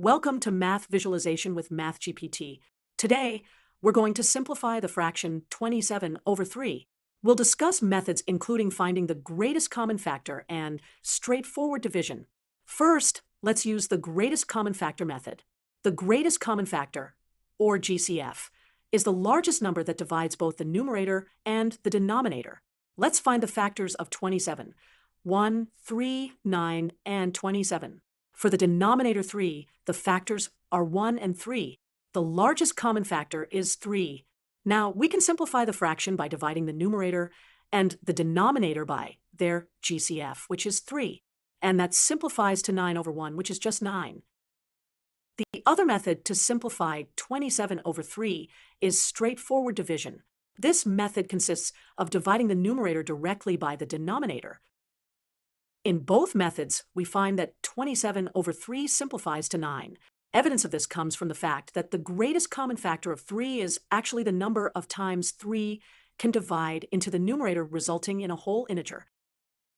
Welcome to Math Visualization with MathGPT. Today, we're going to simplify the fraction 27 over 3. We'll discuss methods including finding the greatest common factor and straightforward division. First, let's use the greatest common factor method. The greatest common factor, or GCF, is the largest number that divides both the numerator and the denominator. Let's find the factors of 27. 1, 3, 9, and 27. For the denominator 3, the factors are 1 and 3. The largest common factor is 3. Now, we can simplify the fraction by dividing the numerator and the denominator by their GCF, which is 3. And that simplifies to 9 over 1, which is just 9. The other method to simplify 27 over 3 is straightforward division. This method consists of dividing the numerator directly by the denominator. In both methods, we find that 27 over 3 simplifies to 9. Evidence of this comes from the fact that the greatest common factor of 3 is actually the number of times 3 can divide into the numerator, resulting in a whole integer.